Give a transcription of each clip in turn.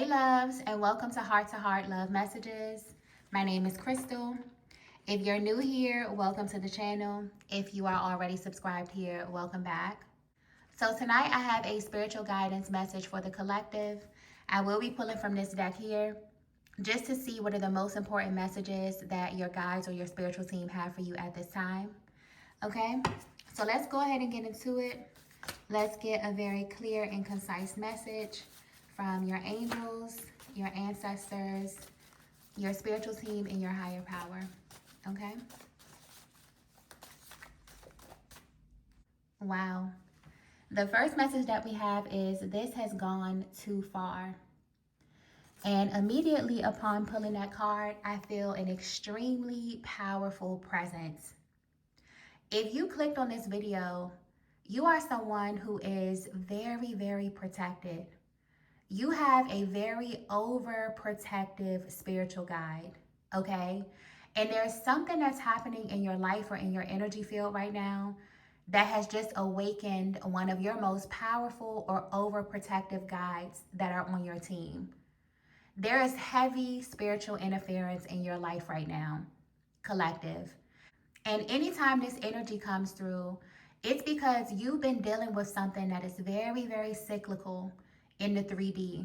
Hey loves, and welcome to Heart Love Messages. My name is Crystal. If you're new here, welcome to the channel. If you are already subscribed here, welcome back. So tonight I have a spiritual guidance message for the collective. I will be pulling from this deck here just to see what are the most important messages that your guides or your spiritual team have for you at this time. Okay, so let's go ahead and get into it. Let's get a very clear and concise message from your angels, your ancestors, your spiritual team, and your higher power. Okay? Wow. The first message that we have is this has gone too far. And immediately upon pulling that card, I feel an extremely powerful presence. If you clicked on this video, you are someone who is very, very protected. You have a very overprotective spiritual guide, okay? And there's something that's happening in your life or in your energy field right now that has just awakened one of your most powerful or overprotective guides that are on your team. There is heavy spiritual interference in your life right now, collective. And anytime this energy comes through, it's because you've been dealing with something that is very, very cyclical in the 3D.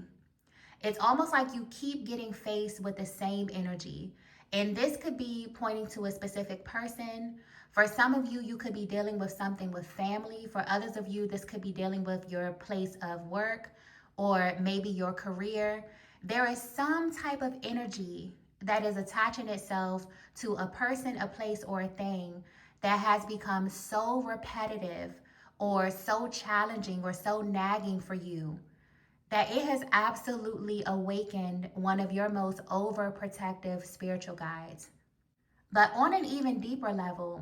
It's almost like you keep getting faced with the same energy. And this could be pointing to a specific person. For some of you, you could be dealing with something with family. For others of you, this could be dealing with your place of work or maybe your career. There is some type of energy that is attaching itself to a person, a place, or a thing that has become so repetitive or so challenging or so nagging for you that it has absolutely awakened one of your most overprotective spiritual guides. But on an even deeper level,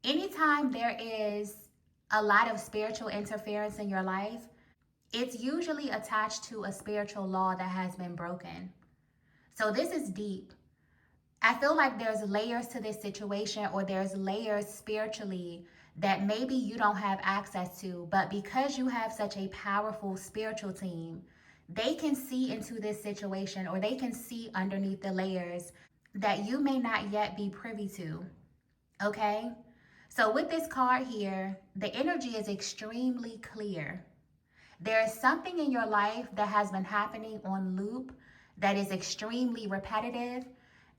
anytime there is a lot of spiritual interference in your life, it's usually attached to a spiritual law that has been broken. So this is deep. I feel like there's layers to this situation, or there's layers spiritually that maybe you don't have access to, but because you have such a powerful spiritual team, they can see into this situation, or they can see underneath the layers that you may not yet be privy to. Okay? So with this card here, the energy is extremely clear. There is something in your life that has been happening on loop that is extremely repetitive,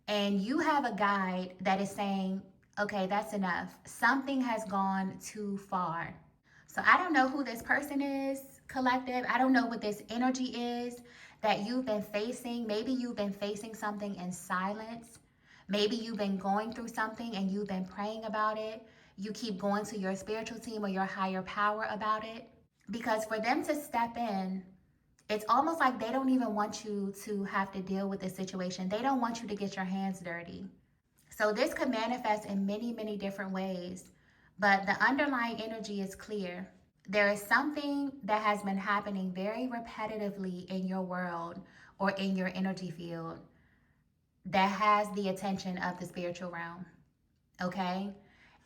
and you have a guide that is saying, okay, that's enough. Something has gone too far. So I don't know who this person is, collective. I don't know what this energy is that you've been facing. Maybe you've been facing something in silence. Maybe you've been going through something and you've been praying about it. You keep going to your spiritual team or your higher power about it. Because for them to step in, it's almost like they don't even want you to have to deal with the situation. They don't want you to get your hands dirty. So this could manifest in many, many different ways, but the underlying energy is clear. There is something that has been happening very repetitively in your world or in your energy field that has the attention of the spiritual realm, okay?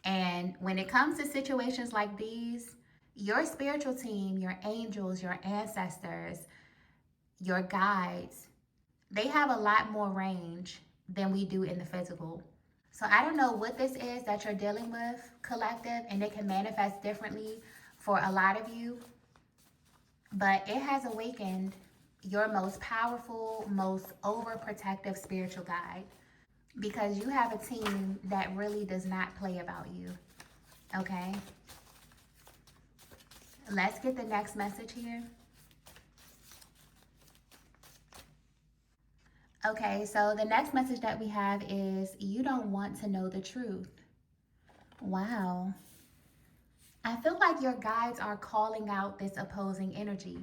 And when it comes to situations like these, your spiritual team, your angels, your ancestors, your guides, they have a lot more range than we do in the physical. So I don't know what this is that you're dealing with, collective, and it can manifest differently for a lot of you, but it has awakened your most powerful, most overprotective spiritual guide, because you have a team that really does not play about you, okay? Let's get the next message here. Okay, so the next message that we have is you don't want to know the truth. Wow. I feel like your guides are calling out this opposing energy.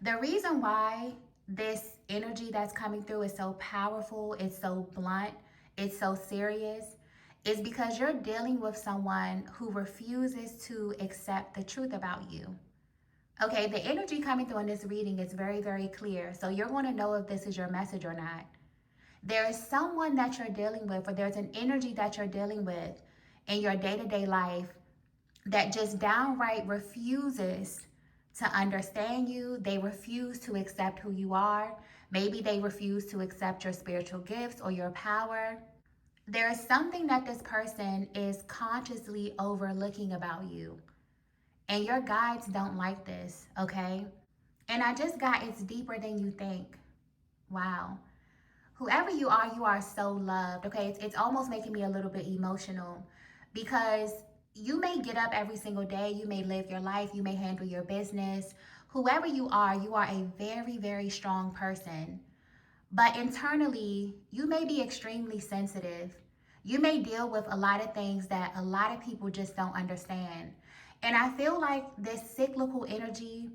The reason why this energy that's coming through is so powerful, it's so blunt, it's so serious, is because you're dealing with someone who refuses to accept the truth about you. Okay, the energy coming through in this reading is very, very clear. So you're going to know if this is your message or not. There is someone that you're dealing with, or there's an energy that you're dealing with in your day-to-day life that just downright refuses to understand you. They refuse to accept who you are. Maybe they refuse to accept your spiritual gifts or your power. There is something that this person is consciously overlooking about you. And your guides don't like this, okay? And I just got it's deeper than you think. Wow. Whoever you are so loved, okay? It's almost making me a little bit emotional because you may get up every single day, you may live your life, you may handle your business. Whoever you are a very, very strong person. But internally, you may be extremely sensitive. You may deal with a lot of things that a lot of people just don't understand. And I feel like this cyclical energy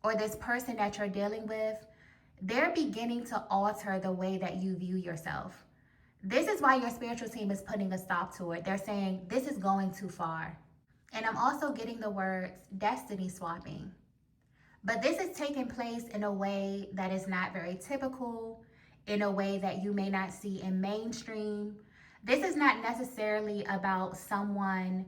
or this person that you're dealing with, they're beginning to alter the way that you view yourself. This is why your spiritual team is putting a stop to it. They're saying this is going too far. And I'm also getting the words destiny swapping. But this is taking place in a way that is not very typical, in a way that you may not see in mainstream. This is not necessarily about someone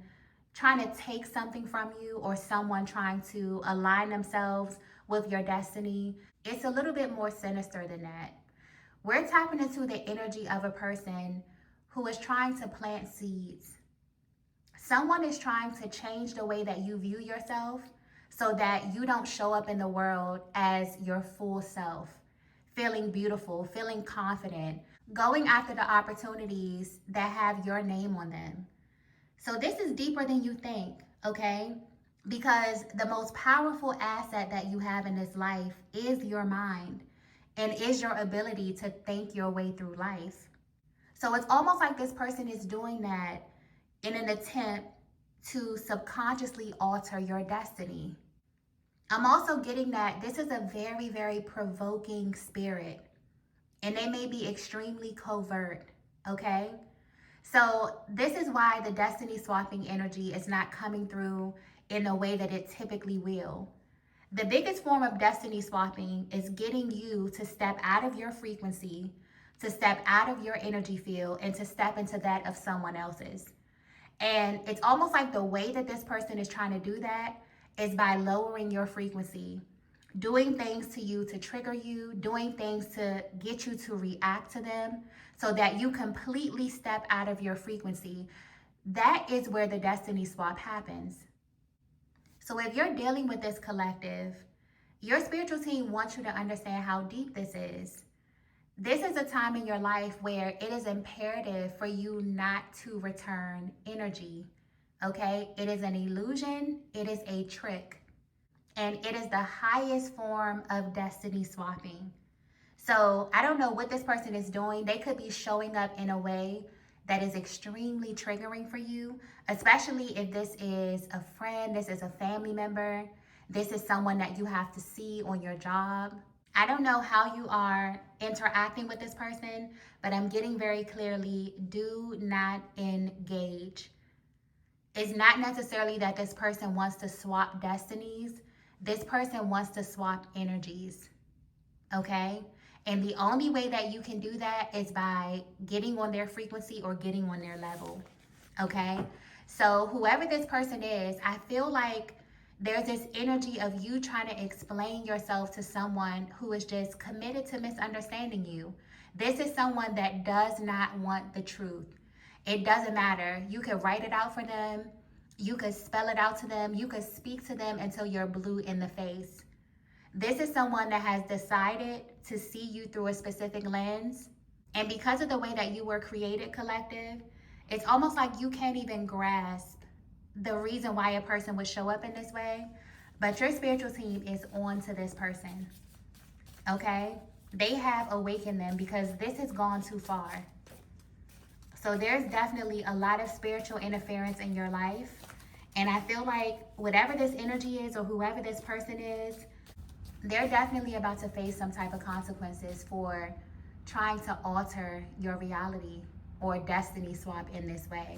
trying to take something from you or someone trying to align themselves with your destiny. It's a little bit more sinister than that. We're tapping into the energy of a person who is trying to plant seeds. Someone is trying to change the way that you view yourself so that you don't show up in the world as your full self, feeling beautiful, feeling confident, going after the opportunities that have your name on them. So this is deeper than you think, okay? Because the most powerful asset that you have in this life is your mind and is your ability to think your way through life. So it's almost like this person is doing that in an attempt to subconsciously alter your destiny. I'm also getting that this is a very, very provoking spirit, and they may be extremely covert, okay? So this is why the destiny swapping energy is not coming through in the way that it typically will. The biggest form of destiny swapping is getting you to step out of your frequency, to step out of your energy field, and to step into that of someone else's. And it's almost like the way that this person is trying to do that is by lowering your frequency, doing things to you to trigger you, doing things to get you to react to them so that you completely step out of your frequency. That is where the destiny swap happens. So if you're dealing with this collective, your spiritual team wants you to understand how deep this is. This is a time in your life where it is imperative for you not to return energy, okay? It is an illusion, it is a trick, and it is the highest form of destiny swapping. So I don't know what this person is doing. They could be showing up in a way that is extremely triggering for you, especially if this is a friend, this is a family member, this is someone that you have to see on your job. I don't know how you are interacting with this person, but I'm getting very clearly, do not engage. It's not necessarily that this person wants to swap destinies. This person wants to swap energies, okay? And the only way that you can do that is by getting on their frequency or getting on their level, okay? So whoever this person is, I feel like there's this energy of you trying to explain yourself to someone who is just committed to misunderstanding you. This is someone that does not want the truth. It doesn't matter. You could write it out for them. You could spell it out to them. You could speak to them until you're blue in the face. This is someone that has decided to see you through a specific lens. And because of the way that you were created, collective, it's almost like you can't even grasp the reason why a person would show up in this way. But your spiritual team is on to this person, okay? They have awakened them because this has gone too far. So there's definitely a lot of spiritual interference in your life. And I feel like whatever this energy is or whoever this person is, they're definitely about to face some type of consequences for trying to alter your reality or destiny swap in this way.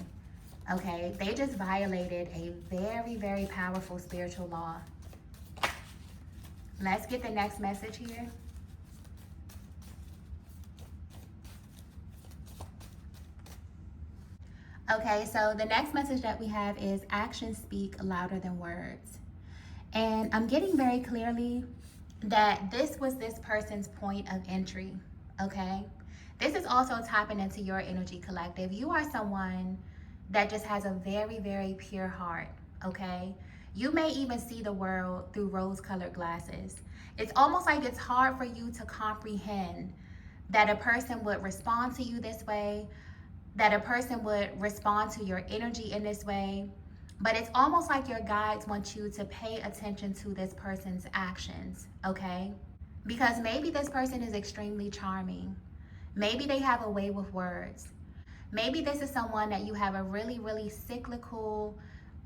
Okay, they just violated a very, very powerful spiritual law. Let's get the next message here. Okay, so the next message that we have is actions speak louder than words. And I'm getting very clearly that this was this person's point of entry, okay? This is also tapping into your energy, collective. You are someone that just has a very, very pure heart, okay? You may even see the world through rose-colored glasses. It's almost like it's hard for you to comprehend that a person would respond to you this way, that a person would respond to your energy in this way. But it's almost like your guides want you to pay attention to this person's actions, okay? Because maybe this person is extremely charming. Maybe they have a way with words. Maybe this is someone that you have a really, really cyclical,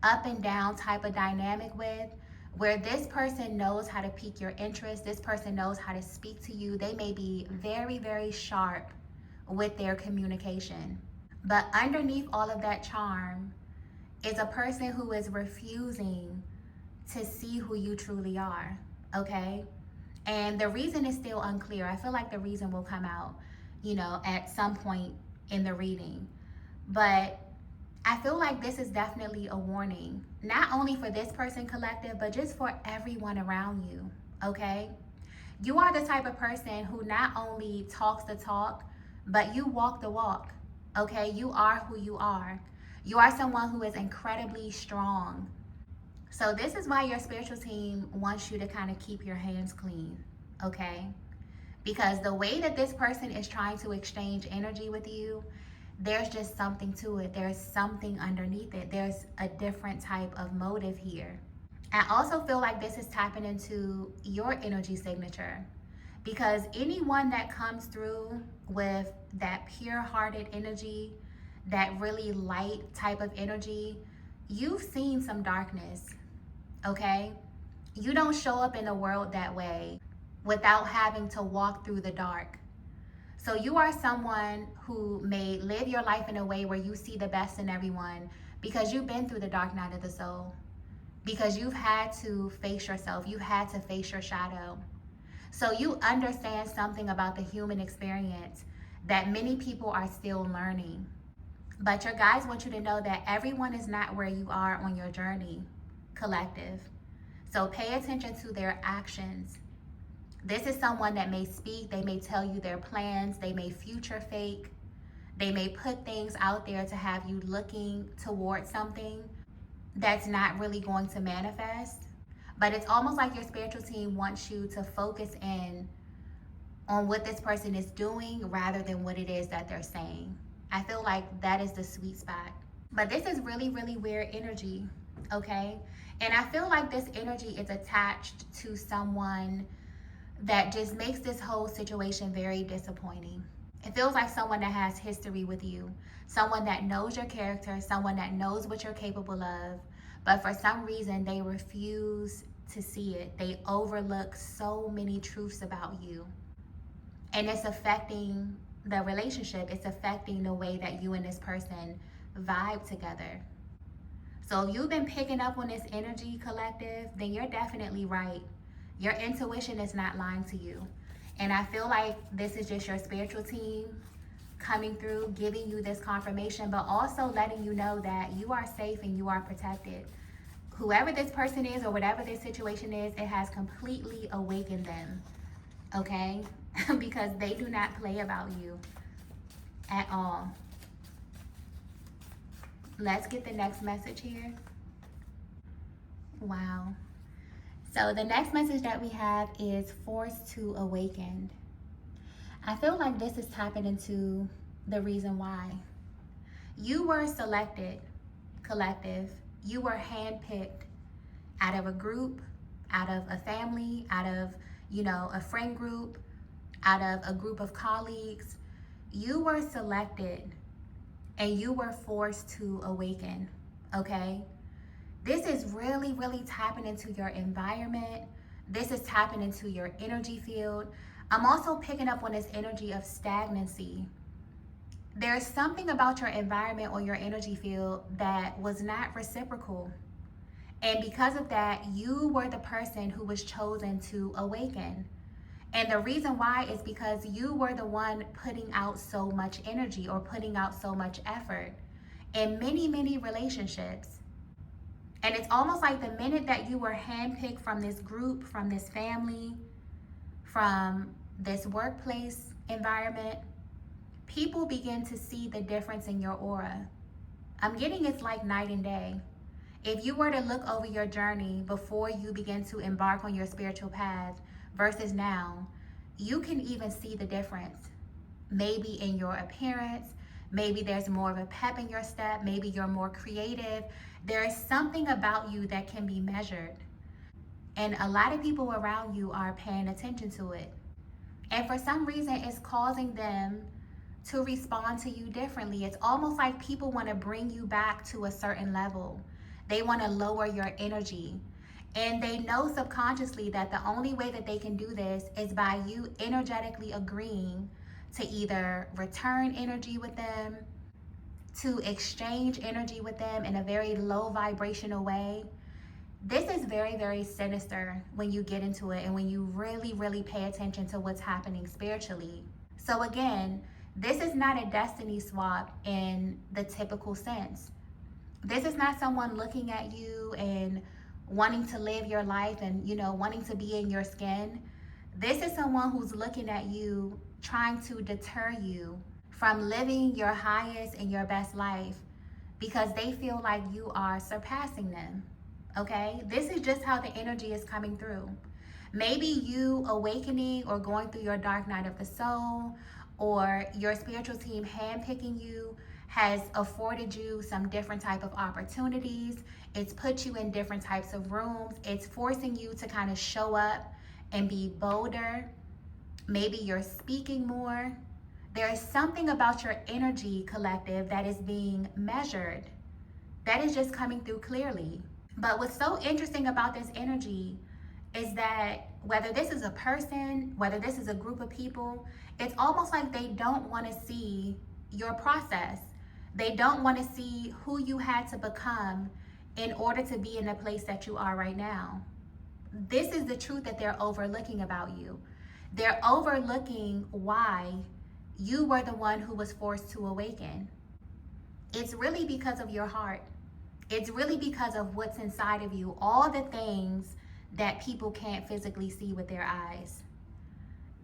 up and down type of dynamic with, where this person knows how to pique your interest. This person knows how to speak to you. They may be very, very sharp with their communication. But underneath all of that charm is a person who is refusing to see who you truly are, okay? And the reason is still unclear. I feel like the reason will come out, at some point in the reading. But I feel like this is definitely a warning, not only for this person, collective, but just for everyone around you, okay? You are the type of person who not only talks the talk, but you walk the walk, okay? You are who you are. You are someone who is incredibly strong. So this is why your spiritual team wants you to kind of keep your hands clean, okay? Because the way that this person is trying to exchange energy with you, there's just something to it. There's something underneath it. There's a different type of motive here. I also feel like this is tapping into your energy signature, because anyone that comes through with that pure-hearted energy, that really light type of energy, you've seen some darkness, okay? You don't show up in the world that way without having to walk through the dark. So you are someone who may live your life in a way where you see the best in everyone because you've been through the dark night of the soul, because you've had to face yourself, you had to face your shadow. So you understand something about the human experience that many people are still learning. But your guides want you to know that everyone is not where you are on your journey, collective. So pay attention to their actions. This is someone that may speak, they may tell you their plans, they may future fake, they may put things out there to have you looking towards something that's not really going to manifest. But it's almost like your spiritual team wants you to focus in on what this person is doing rather than what it is that they're saying. I feel like that is the sweet spot. But this is really, really weird energy, okay? And I feel like this energy is attached to someone that just makes this whole situation very disappointing. It feels like someone that has history with you, someone that knows your character, someone that knows what you're capable of, but for some reason they refuse to see it. They overlook so many truths about you. And it's affecting the relationship. It's affecting the way that you and this person vibe together. So if you've been picking up on this energy, collective, then you're definitely right. Your intuition is not lying to you. And I feel like this is just your spiritual team coming through, giving you this confirmation, but also letting you know that you are safe and you are protected. Whoever this person is or whatever this situation is, it has completely awakened them, okay? Because they do not play about you at all. Let's get the next message here. Wow. So the next message that we have is forced to awaken. I feel like this is tapping into the reason why. You were selected, collective. You were handpicked out of a group, out of a family, out of, a friend group, out of a group of colleagues. You were selected and you were forced to awaken, okay? This is really, really tapping into your environment. This is tapping into your energy field. I'm also picking up on this energy of stagnancy. There's something about your environment or your energy field that was not reciprocal. And because of that, you were the person who was chosen to awaken. And the reason why is because you were the one putting out so much energy or putting out so much effort in many, many relationships. And it's almost like the minute that you were handpicked from this group, from this family, from this workplace environment, people begin to see the difference in your aura. I'm getting it's like night and day. If you were to look over your journey before you begin to embark on your spiritual path versus now, you can even see the difference. Maybe in your appearance, maybe there's more of a pep in your step, maybe you're more creative. There is something about you that can be measured. And a lot of people around you are paying attention to it. And for some reason, it's causing them to respond to you differently. It's almost like people want to bring you back to a certain level. They want to lower your energy. And they know subconsciously that the only way that they can do this is by you energetically agreeing to either return energy with them, to exchange energy with them in a very low vibrational way. This is very, very sinister when you get into it and when you really, really pay attention to what's happening spiritually. So, again, this is not a destiny swap in the typical sense. This is not someone looking at you and wanting to live your life and, wanting to be in your skin. This is someone who's looking at you, trying to deter you from living your highest and your best life because they feel like you are surpassing them. Okay? This is just how the energy is coming through. Maybe you awakening or going through your dark night of the soul, or your spiritual team handpicking you has afforded you some different type of opportunities. It's put you in different types of rooms. It's forcing you to kind of show up and be bolder. Maybe you're speaking more. There is something about your energy, collective, that is being measured. That is just coming through clearly. But what's so interesting about this energy is that whether this is a person, whether this is a group of people, it's almost like they don't want to see your process. They don't want to see who you had to become in order to be in the place that you are right now. This is the truth that they're overlooking about you. They're overlooking why you were the one who was forced to awaken. It's really because of your heart. It's really because of what's inside of you, all the things that people can't physically see with their eyes.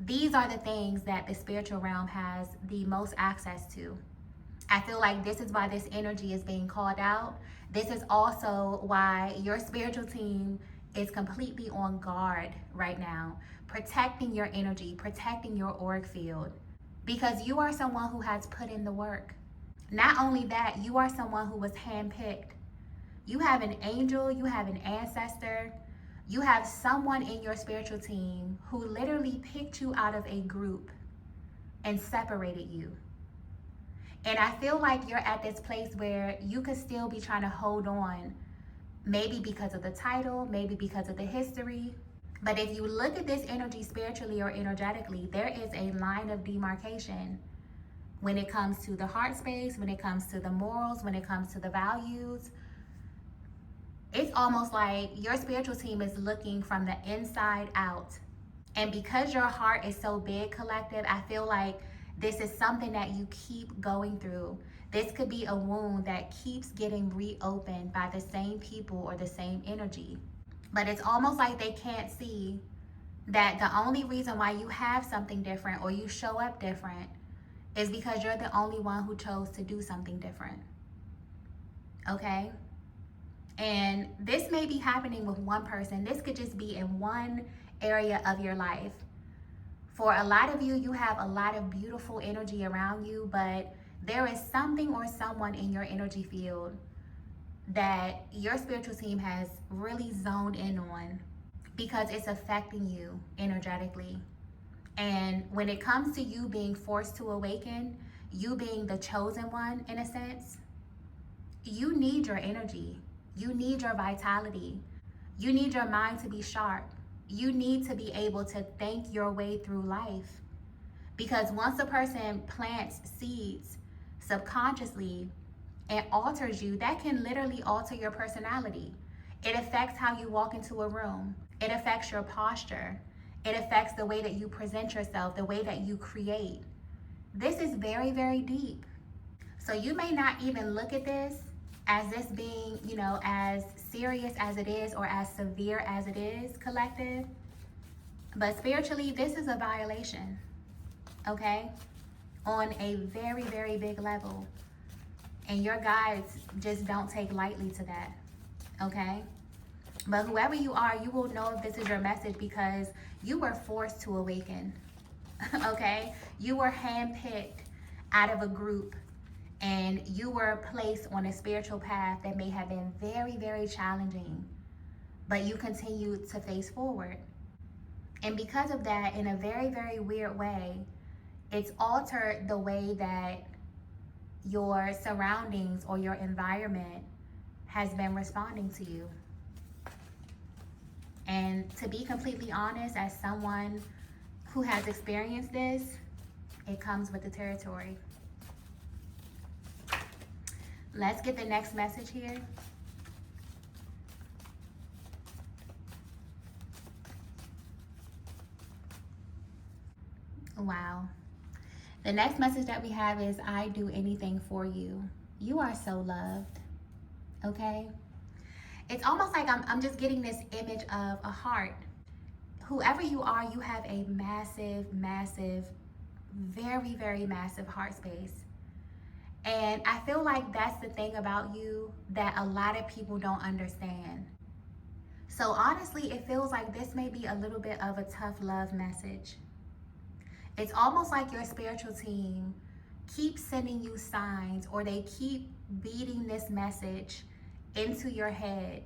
These are the things that the spiritual realm has the most access to. I feel like this is why this energy is being called out. This is also why your spiritual team is completely on guard right now, protecting your energy, protecting your auric field, because you are someone who has put in the work. Not only that, you are someone who was handpicked. You have an angel, you have an ancestor, you have someone in your spiritual team who literally picked you out of a group and separated you. And I feel like you're at this place where you could still be trying to hold on, maybe because of the title, maybe because of the history. But if you look at this energy spiritually or energetically, there is a line of demarcation when it comes to the heart space, when it comes to the morals, when it comes to the values. It's almost like your spiritual team is looking from the inside out. And because your heart is so big, collective, I feel like this is something that you keep going through. This could be a wound that keeps getting reopened by the same people or the same energy. But it's almost like they can't see that the only reason why you have something different or you show up different is because you're the only one who chose to do something different. Okay? And this may be happening with one person. This could just be in one area of your life. For a lot of you, you have a lot of beautiful energy around you, but there is something or someone in your energy field that your spiritual team has really zoned in on because it's affecting you energetically. And when it comes to you being forced to awaken, you being the chosen one in a sense, you need your energy. You need your vitality. You need your mind to be sharp. You need to be able to think your way through life. Because once a person plants seeds subconsciously and alters you, that can literally alter your personality. It affects how you walk into a room. It affects your posture. It affects the way that you present yourself, the way that you create. This is very, very deep. So you may not even look at this as this being, as serious as it is or as severe as it is, collective. But spiritually, this is a violation, okay? On a very, very big level. And your guides just don't take lightly to that, okay? But whoever you are, you will know if this is your message because you were forced to awaken, okay? You were handpicked out of a group and you were placed on a spiritual path that may have been very, very challenging, but you continued to face forward. And because of that, in a very, very weird way, it's altered the way that your surroundings or your environment has been responding to you. And to be completely honest, as someone who has experienced this, it comes with the territory. Let's get the next message here. Wow. The next message that we have is, I do anything for you. You are so loved, okay? It's almost like I'm just getting this image of a heart. Whoever you are, you have a massive, massive, very, very massive heart space. And I feel like that's the thing about you that a lot of people don't understand. So honestly, it feels like this may be a little bit of a tough love message. It's almost like your spiritual team keeps sending you signs, or they keep beating this message into your head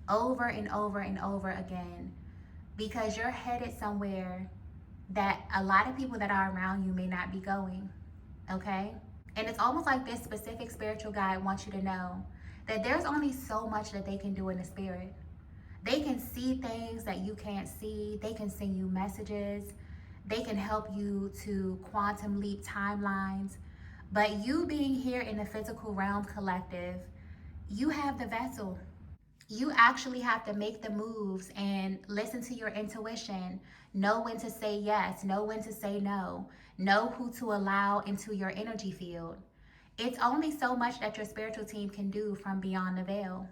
over and over and over again, because you're headed somewhere that a lot of people that are around you may not be going, okay? And it's almost like this specific spiritual guide wants you to know that there's only so much that they can do in the spirit. They can see things that you can't see. They can send you messages. They can help you to quantum leap timelines. But you being here in the physical realm, collective, you have the vessel. You actually have to make the moves and listen to your intuition. Know when to say yes, know when to say no, know who to allow into your energy field. It's only so much that your spiritual team can do from beyond the veil.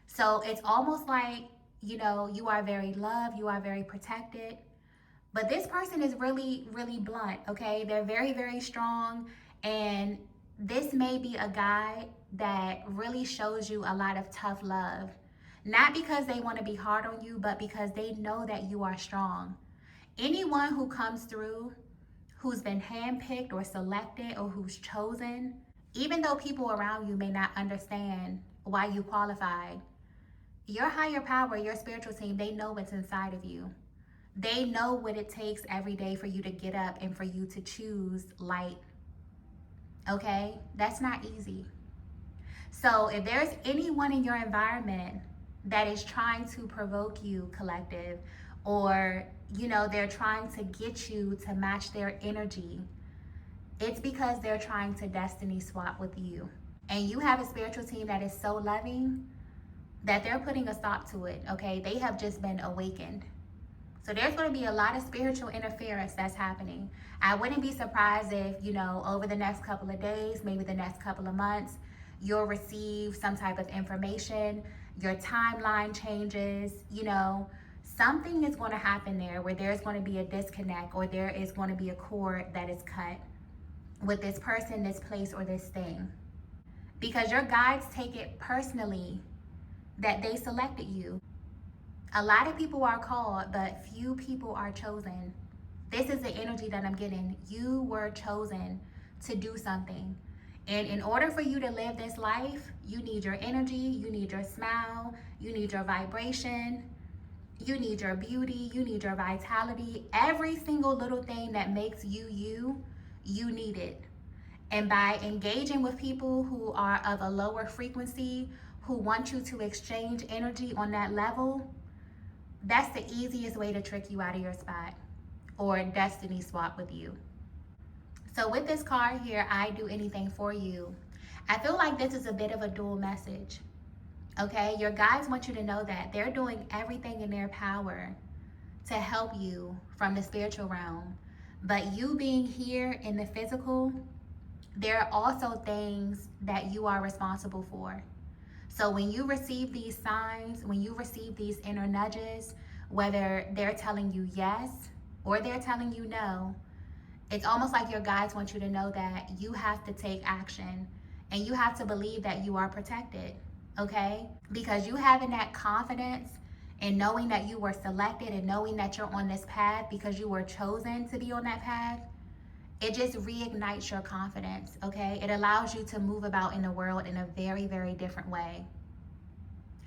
So it's almost like, you are very loved, you are very protected. But this person is really, really blunt, okay? They're very, very strong. And this may be a guy that really shows you a lot of tough love. Not because they want to be hard on you, but because they know that you are strong. Anyone who comes through, who's been handpicked or selected or who's chosen, even though people around you may not understand why you qualified, your higher power, your spiritual team, they know what's inside of you. They know what it takes every day for you to get up and for you to choose light. Okay? That's not easy. So if there's anyone in your environment that is trying to provoke you, collective, or, they're trying to get you to match their energy, it's because they're trying to destiny swap with you. And you have a spiritual team that is so loving that they're putting a stop to it, okay? They have just been awakened. So there's going to be a lot of spiritual interference that's happening. I wouldn't be surprised if, over the next couple of days, maybe the next couple of months, you'll receive some type of information. Your timeline changes, something is going to happen there where there's going to be a disconnect, or there is going to be a cord that is cut with this person, this place, or this thing. Because your guides take it personally that they selected you. A lot of people are called, but few people are chosen. This is the energy that I'm getting. You were chosen to do something. And in order for you to live this life, you need your energy, you need your smile, you need your vibration, you need your beauty, you need your vitality. Every single little thing that makes you you, you need it. And by engaging with people who are of a lower frequency, who want you to exchange energy on that level, that's the easiest way to trick you out of your spot or destiny swap with you. So with this card here, I do anything for you, I feel like this is a bit of a dual message, okay? Your guides want you to know that they're doing everything in their power to help you from the spiritual realm. But you being here in the physical, there are also things that you are responsible for. So when you receive these signs, when you receive these inner nudges, whether they're telling you yes or they're telling you no, it's almost like your guides want you to know that you have to take action and you have to believe that you are protected, okay? Because you having that confidence and knowing that you were selected and knowing that you're on this path because you were chosen to be on that path, it just reignites your confidence, okay? It allows you to move about in the world in a very, very different way.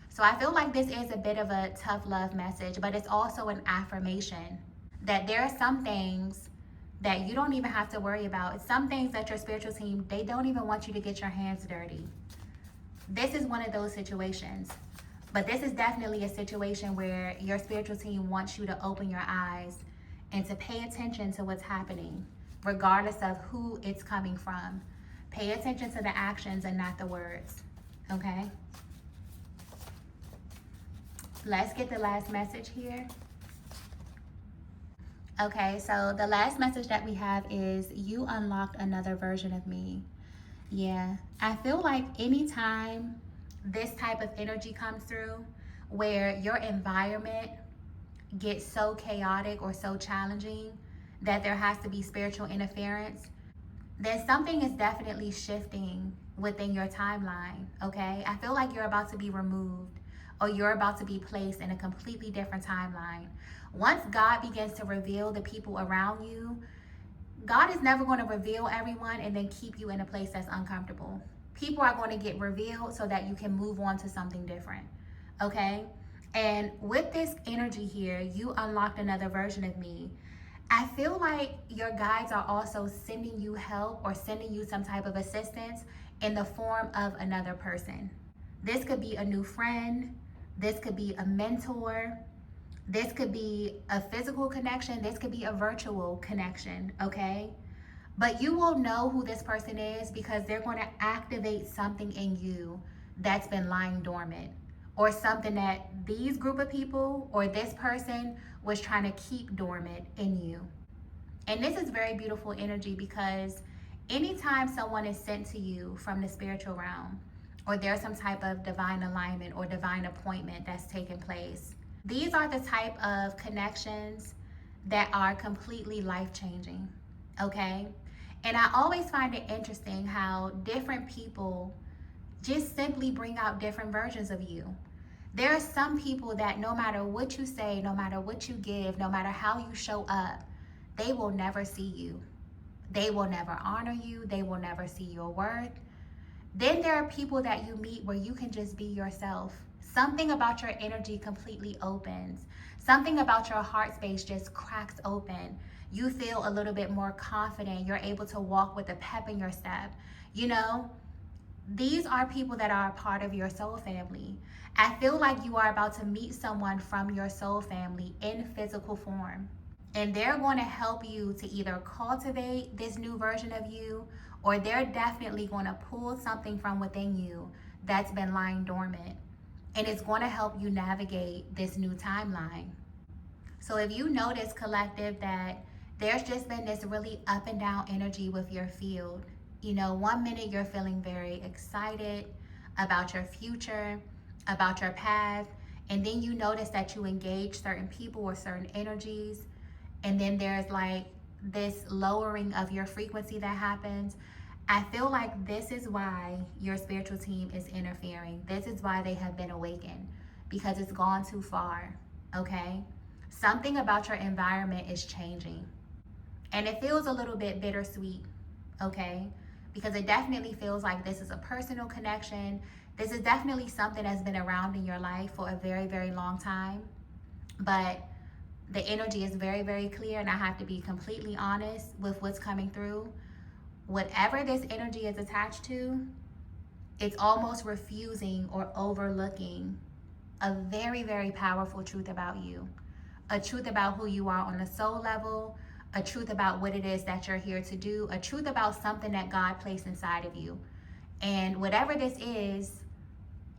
So I feel like this is a bit of a tough love message, but it's also an affirmation that there are some things that you don't even have to worry about. Some things that your spiritual team, they don't even want you to get your hands dirty. This is one of those situations. But this is definitely a situation where your spiritual team wants you to open your eyes and to pay attention to what's happening, regardless of who it's coming from. Pay attention to the actions and not the words, okay? Let's get the last message here. Okay, so the last message that we have is you unlocked another version of me. Yeah, I feel like anytime this type of energy comes through where your environment gets so chaotic or so challenging that there has to be spiritual interference, then something is definitely shifting within your timeline, okay? I feel like you're about to be removed or you're about to be placed in a completely different timeline. Once God begins to reveal the people around you, God is never going to reveal everyone and then keep you in a place that's uncomfortable. People are going to get revealed so that you can move on to something different, okay? And with this energy here, you unlocked another version of me. I feel like your guides are also sending you help or sending you some type of assistance in the form of another person. This could be a new friend. This could be a mentor. This could be a physical connection. This could be a virtual connection, okay? But you will know who this person is because they're going to activate something in you that's been lying dormant, or something that these group of people or this person was trying to keep dormant in you. And this is very beautiful energy because anytime someone is sent to you from the spiritual realm, or there's some type of divine alignment or divine appointment that's taken place, these are the type of connections that are completely life-changing, okay? And I always find it interesting how different people just simply bring out different versions of you. There are some people that no matter what you say, no matter what you give, no matter how you show up, they will never see you. They will never honor you. They will never see your worth. Then there are people that you meet where you can just be yourself. Something about your energy completely opens. Something about your heart space just cracks open. You feel a little bit more confident. You're able to walk with a pep in your step. You know, these are people that are a part of your soul family. I feel like you are about to meet someone from your soul family in physical form. And they're going to help you to either cultivate this new version of you, or they're definitely going to pull something from within you that's been lying dormant. And it's going to help you navigate this new timeline. So if you notice, collective, that there's just been this really up and down energy with your field. You know, one minute you're feeling very excited about your future, about your path, and then you notice that you engage certain people or certain energies, and then there's like this lowering of your frequency that happens. I feel like this is why your spiritual team is interfering. This is why they have been awakened, because it's gone too far, okay? Something about your environment is changing. And it feels a little bit bittersweet, okay? Because it definitely feels like this is a personal connection. This is definitely something that's been around in your life for a very, very long time. But the energy is very, very clear, and I have to be completely honest with what's coming through. Whatever this energy is attached to, it's almost refusing or overlooking a very, very powerful truth about you. A truth about who you are on a soul level, a truth about what it is that you're here to do, a truth about something that God placed inside of you. And whatever this is,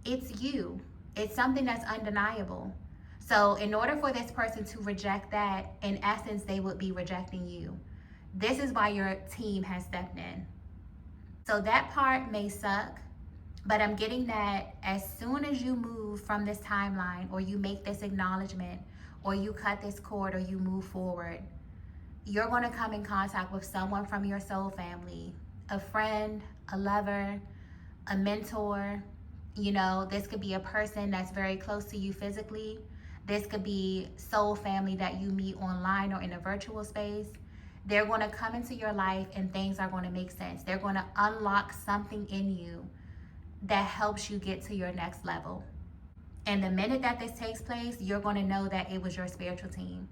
it's you. It's something that's undeniable. So in order for this person to reject that, in essence, they would be rejecting you. This is why your team has stepped in. So that part may suck, But I'm getting that as soon as you move from this timeline, or you make this acknowledgement, or you cut this cord, or you move forward, you're going to come in contact with someone from your soul family, a friend, a lover, a mentor. You know, this could be a person that's very close to you physically. This could be soul family that you meet online or in a virtual space. They're going to come into your life and things are going to make sense. They're going to unlock something in you that helps you get to your next level. And the minute that this takes place, you're going to know that it was your spiritual team.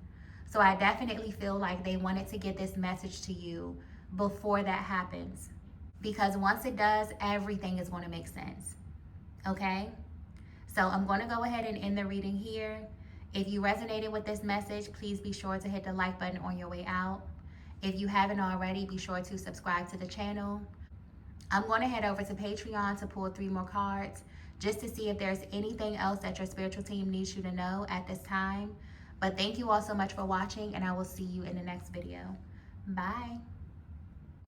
So I definitely feel like they wanted to get this message to you before that happens. Because once it does, everything is going to make sense. Okay? So I'm going to go ahead and end the reading here. If you resonated with this message, please be sure to hit the like button on your way out. If you haven't already, be sure to subscribe to the channel. I'm going to head over to Patreon to pull 3 more cards just to see if there's anything else that your spiritual team needs you to know at this time. But thank you all so much for watching, and I will see you in the next video. Bye.